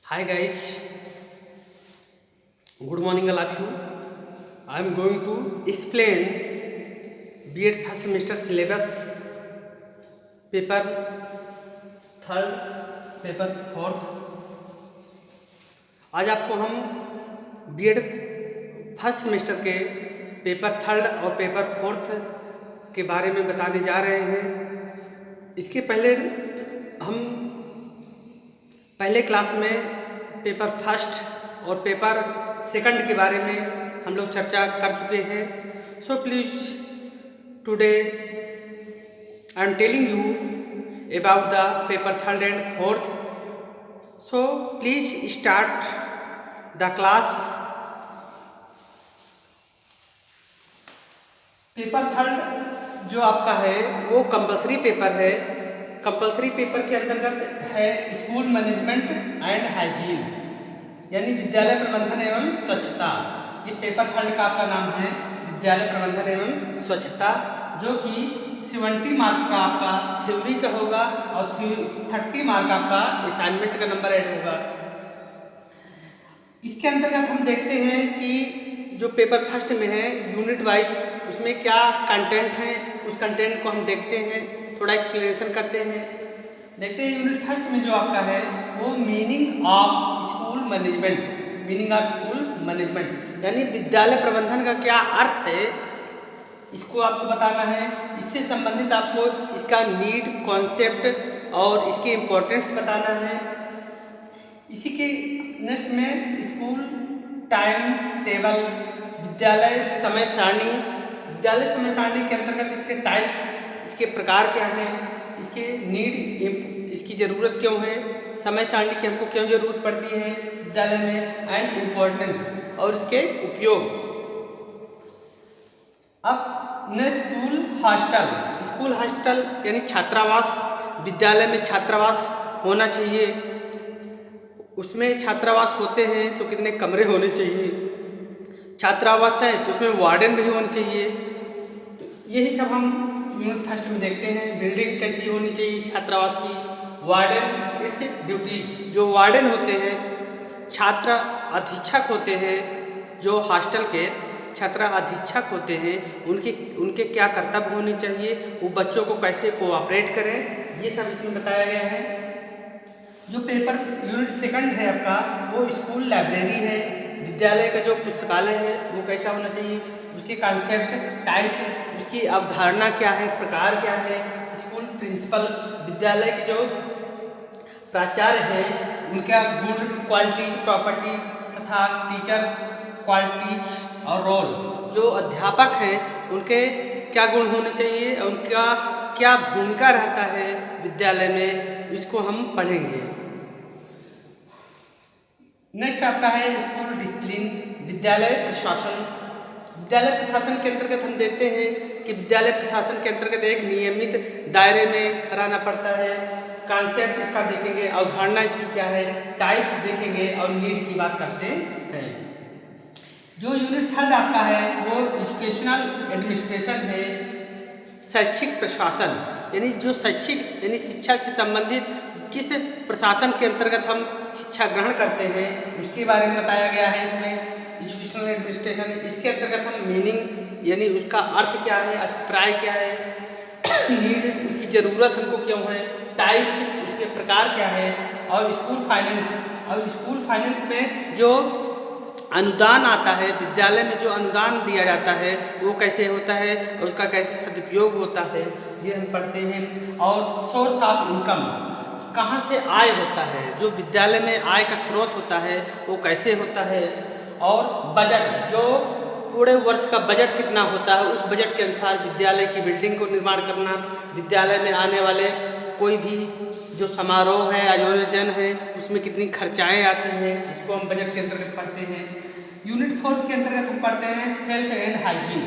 Hi guys, good morning all of you. I am going to explain B.Ed first semester syllabus, paper third, paper fourth. आज आपको हम B.Ed first semester के paper third और paper fourth के बारे में बताने जा रहे हैं। इसके पहले हम पहले क्लास में पेपर फर्स्ट और पेपर सेकंड के बारे में हम लोग चर्चा कर चुके हैं। So please today I am telling you about the paper third and fourth. So please start the class. Paper third जो आपका है वो कंपलसरी पेपर है। कंपलसरी पेपर के अंतर्गत है स्कूल मैनेजमेंट एंड हाइजीन, यानी विद्यालय प्रबंधन एवं स्वच्छता। ये पेपर थर्ड का आपका नाम है, विद्यालय प्रबंधन एवं स्वच्छता, जो कि 70 मार्क का आपका थ्योरी का होगा और 30 मार्क आपका असाइनमेंट का नंबर ऐड होगा। इसके अंतर्गत हम देखते हैं कि जो पेपर फर्स्ट में है यूनिट वाइज उसमें क्या कंटेंट है, उस कंटेंट को हम देखते हैं, थोड़ा एक्सप्लेनेशन करते हैं। देखते हैं यूनिट फर्स्ट में जो आपका है वो meaning of school management, meaning of school management यानी विद्यालय प्रबंधन का क्या अर्थ है, इसको आपको बताना है। इससे संबंधित आपको इसका नीड, कॉन्सेप्ट और इसकी इम्पोर्टेंस बताना है। इसी के नेक्स्ट में स्कूल टाइम टेबल, विद्यालय समय सारणी, विद्यालय समय सारणी के अंतर्गत इसके टाइप्स, इसके प्रकार क्या हैं, इसके नीड, इसकी ज़रूरत क्यों है, समय सारणी की हमको क्यों ज़रूरत पड़ती है विद्यालय में, एंड इम्पोर्टेंट और इसके उपयोग। अब next school hostel, school hostel यानी छात्रावास, विद्यालय में छात्रावास होना चाहिए। उसमें छात्रावास होते हैं तो कितने कमरे होने चाहिए, छात्रावास है तो उसमें वार्डन भी होने चाहिए। तो यही सब हम यूनिट फर्स्ट में देखते हैं। बिल्डिंग कैसी होनी चाहिए छात्रावास की, वार्डन, इट्स ड्यूटीज, जो वार्डन होते हैं छात्र अधीक्षक होते हैं, जो हॉस्टल के छात्र अधीक्षक होते हैं उनके क्या कर्तव्य होने चाहिए, वो बच्चों को कैसे कोऑपरेट करें, ये सब इसमें बताया गया है। जो पेपर यूनिट सेकंड है आपका वो स्कूल लाइब्रेरी है, विद्यालय का जो पुस्तकालय है वो कैसा होना चाहिए, उसके कॉन्सेप्ट, टाइप्स, उसकी अवधारणा क्या है, प्रकार क्या है, स्कूल प्रिंसिपल, विद्यालय के जो प्राचार्य हैं उनका गुण, क्वालिटीज, प्रॉपर्टीज तथा टीचर क्वालिटीज और रोल, जो अध्यापक हैं उनके क्या गुण होने चाहिए, उनका क्या भूमिका रहता है विद्यालय में, इसको हम पढ़ेंगे। नेक्स्ट आपका है स्कूल डिसिप्लिन, विद्यालय प्रशासन। विद्यालय प्रशासन के अंतर्गत हम देखते हैं कि विद्यालय प्रशासन के अंतर्गत एक नियमित दायरे में रहना पड़ता है। कॉन्सेप्ट इसका देखेंगे, अवधारणा इसकी क्या है, टाइप्स देखेंगे और नीड की बात करते हैं। जो यूनिट थर्ड आपका है वो एजुकेशनल एडमिनिस्ट्रेशन है, शैक्षिक प्रशासन, यानी जो शैक्षिक यानी शिक्षा से संबंधित किस प्रशासन के अंतर्गत हम शिक्षा ग्रहण करते हैं उसके बारे में बताया गया है इसमें, एजुकेशनल एडमिनिस्ट्रेशन। इसके अंतर्गत हम मीनिंग यानी उसका अर्थ क्या है, अभिप्राय क्या है, नीड उसकी ज़रूरत हमको क्यों है, टाइप्स उसके प्रकार क्या है, और स्कूल फाइनेंस, और स्कूल फाइनेंस में जो अनुदान आता है, विद्यालय में जो अनुदान दिया जाता है वो कैसे होता है और उसका कैसे सदुपयोग होता है ये हम पढ़ते हैं। और सोर्स ऑफ इनकम, कहाँ से आय होता है, जो विद्यालय में आय का स्रोत होता है वो कैसे होता है, और बजट, जो पूरे वर्ष का बजट कितना होता है, उस बजट के अनुसार विद्यालय की बिल्डिंग को निर्माण करना, विद्यालय में आने वाले कोई भी जो समारोह है, आयोजन है, उसमें कितनी खर्चाएँ आती हैं, इसको हम बजट के अंतर्गत पढ़ते हैं। यूनिट फोर्थ के अंतर्गत हम पढ़ते हैं हेल्थ एंड हाइजीन,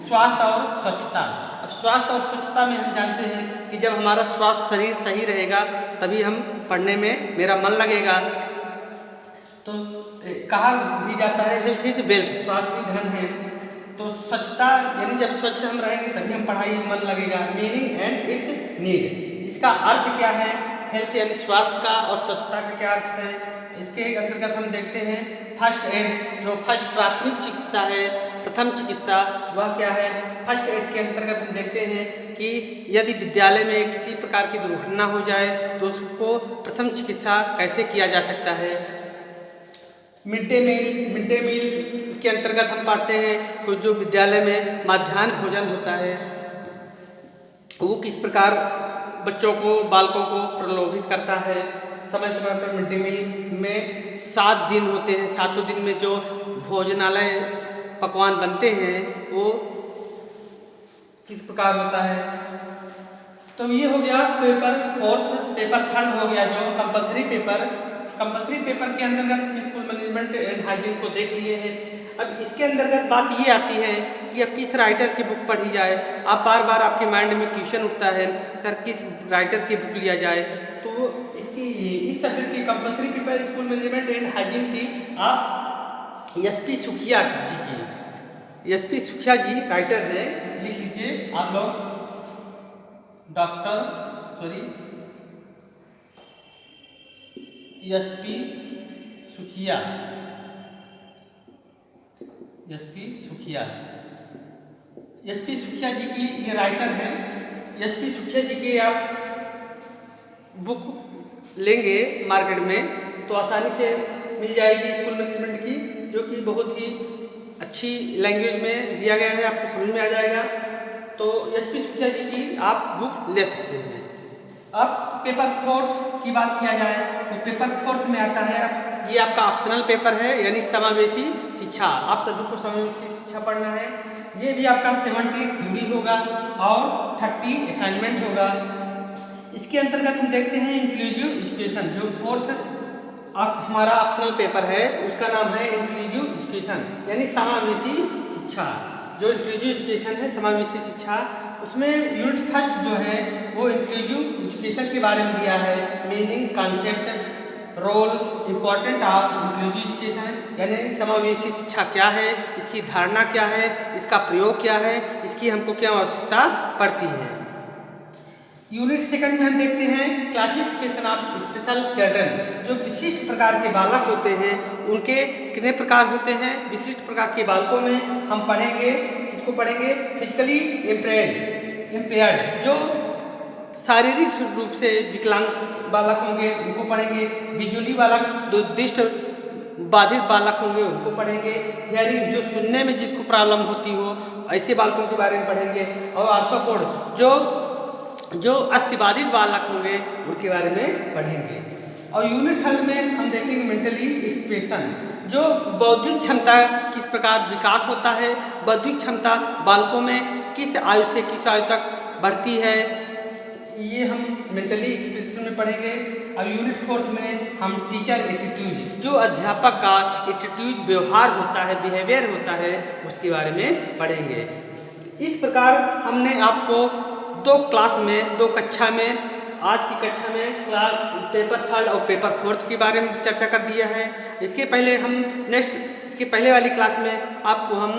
स्वास्थ्य और स्वच्छता। अब स्वास्थ्य और स्वच्छता में हम जानते हैं कि जब हमारा स्वास्थ्य शरीर सही रहेगा तभी हम पढ़ने में मेरा मन लगेगा। तो कहा भी जाता है हेल्थ इज वेल्थ, स्वास्थ्य ही धन है। तो स्वच्छता यानी जब स्वच्छ हम रहेंगे तभी हम पढ़ाई में मन लगेगा। मीनिंग एंड इट्स नीड, इसका अर्थ क्या है, हेल्थ यानी स्वास्थ्य का और स्वच्छता का क्या अर्थ है। इसके अंतर्गत हम देखते हैं फर्स्ट एड, जो फर्स्ट प्राथमिक चिकित्सा है, प्रथम चिकित्सा, वह क्या है। फर्स्ट एड के अंतर्गत हम देखते हैं कि यदि विद्यालय में किसी प्रकार की दुर्घटना हो जाए तो उसको प्रथम चिकित्सा कैसे किया जा सकता है। मिड डे मील के अंतर्गत हम पढ़ते हैं कि जो विद्यालय में मध्याह्न भोजन होता है वो किस प्रकार बच्चों को, बालकों को प्रलोभित करता है। समय समय पर मिड डे मील में 7 दिन होते हैं, 7 दिन में जो भोजनालय पकवान बनते हैं वो किस प्रकार होता है। तो ये हो गया पेपर फोर्थ। पेपर थर्ड हो गया जो कंपल्सरी पेपर के अंतर्गत हम स्कूल मैनेजमेंट एंड हाइजीन को देख लिए हैं। अब इसके अंतर्गत बात ये आती है कि अब किस राइटर की बुक पढ़ी जाए। आप बार बार आपके माइंड में क्वेश्चन उठता है सर किस राइटर की बुक लिया जाए। तो इस सब्जेक्ट की compulsory paper school management and hygiene की आप एसपी सुखिया जी राइटर हैं, लिख लीजिए आप लोग। एसपी सुखिया जी की ये राइटर हैं। एसपी सुखिया जी की आप बुक लेंगे मार्केट में तो आसानी से मिल जाएगी स्कूल मैनेजमेंट की, जो कि बहुत ही अच्छी लैंग्वेज में दिया गया है, आपको समझ में आ जाएगा। तो एसपी सुखिया जी की आप बुक ले सकते हैं। अब पेपर फोर्थ की बात किया जाए तो पेपर फोर्थ में आता है, ये आपका ऑप्शनल पेपर है यानी समावेशी शिक्षा। आप सभी को समावेशी शिक्षा पढ़ना है। ये भी आपका 70 थ्योरी होगा और 30 असाइनमेंट होगा। इसके अंतर्गत हम देखते हैं इंक्लूसिव एजुकेशन, जो फोर्थ हमारा ऑप्शनल पेपर है उसका नाम है इंक्लूसिव एजुकेशन यानी समावेशी शिक्षा। जो इंक्लूसिव एजुकेशन है, समावेशी शिक्षा, उसमें यूनिट फर्स्ट जो है वो इंक्लूसिव एजुकेशन के बारे में दिया है। Meaning, concept, role, important of inclusive education यानी समावेशी शिक्षा क्या है, इसकी धारणा क्या है, इसका प्रयोग क्या है, इसकी हमको क्या आवश्यकता पड़ती है। यूनिट सेकंड में हम देखते हैं क्लासिफिकेशन ऑफ स्पेशल चिल्ड्रन, जो विशिष्ट प्रकार के बालक होते हैं उनके कितने प्रकार होते हैं। विशिष्ट प्रकार के बालकों में हम पढ़ेंगे, किसको पढ़ेंगे, फिजिकली इम्पेयर्ड, जो शारीरिक रूप से विकलांग बालक होंगे उनको पढ़ेंगे। विजुअली बालक, जो दृष्टि बाधित बालक होंगे उनको पढ़ेंगे। हियरिंग, जो सुनने में जिसको प्रॉब्लम होती हो ऐसे बालकों के बारे में पढ़ेंगे। और आर्थ्रोपोड, जो अस्थिबाधित बालक होंगे उनके बारे में पढ़ेंगे। और यूनिट थर्ड में हम देखेंगे मेंटली एक्सप्रेशन, जो बौद्धिक क्षमता किस प्रकार विकास होता है, बौद्धिक क्षमता बालकों में किस आयु से किस आयु तक बढ़ती है, ये हम मेंटली एक्सप्रेशन में पढ़ेंगे। और यूनिट फोर्थ में हम टीचर एटीट्यूड, जो अध्यापक का एटीट्यूड व्यवहार होता है, बिहेवियर होता है, उसके बारे में पढ़ेंगे। इस प्रकार हमने आपको दो कक्षा में, आज की कक्षा में क्लास पेपर थर्ड और पेपर फोर्थ के बारे में चर्चा कर दिया है। इसके पहले वाली क्लास में आपको हम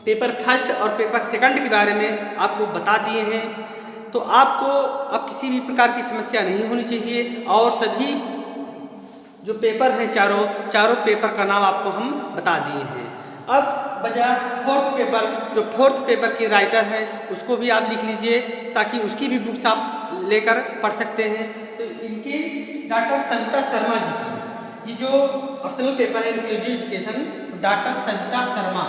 पेपर फर्स्ट और पेपर सेकंड के बारे में आपको बता दिए हैं। तो आपको अब किसी भी प्रकार की समस्या नहीं होनी चाहिए। और सभी जो पेपर हैं चारों पेपर का नाम आपको हम बता दिए हैं। अब बचा फोर्थ पेपर, जो फोर्थ पेपर की राइटर है उसको भी आप लिख लीजिए ताकि उसकी भी बुक्स आप लेकर पढ़ सकते हैं। तो इनके डॉक्टर सविता शर्मा जी की ये जो ऑप्शनल पेपर है inclusive education, doctor Savita Sharma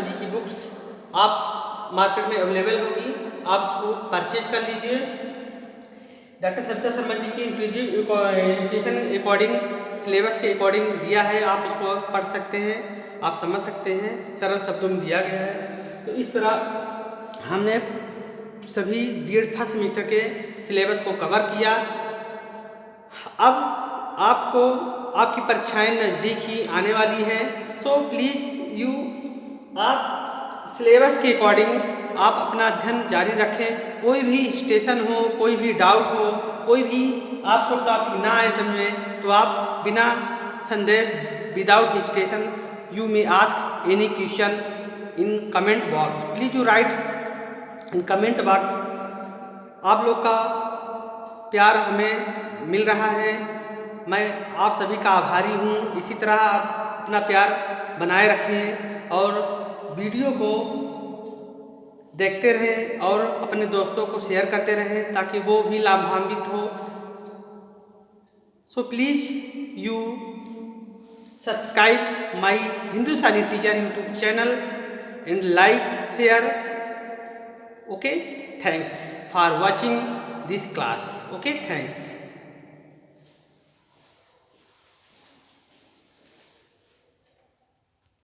ji की बुक्स आप मार्केट में अवेलेबल होगी, आप उसको परचेज कर लीजिए। डॉक्टर सविता शर्मा जी की इंक्लूसिव एजुकेशन अकॉर्डिंग सिलेबस के अकॉर्डिंग दिया है, आप उसको पढ़ सकते हैं, आप समझ सकते हैं, सरल शब्दों में दिया गया है। तो इस तरह हमने सभी बीएड फर्स्ट सेमेस्टर के सिलेबस को कवर किया। अब आपकी परीक्षाएं नज़दीक ही आने वाली है। सो प्लीज़ आप सिलेबस के अकॉर्डिंग आप अपना अध्ययन जारी रखें। कोई भी स्टेशन हो, कोई भी डाउट हो, कोई भी आपको टॉपिक ना आए समझ में, तो आप बिना संदेश without hesitation. You may ask any question in comment box. Please you write in comment box. आप लोग का प्यार हमें मिल रहा है, मैं आप सभी का आभारी हूँ। इसी तरह आप अपना प्यार बनाए रखें और वीडियो को देखते रहें और अपने दोस्तों को शेयर करते रहें ताकि वो भी लाभान्वित हो। So please you subscribe my Hindustani teacher YouTube channel and like share. Okay, thanks for watching this class. Okay, thanks.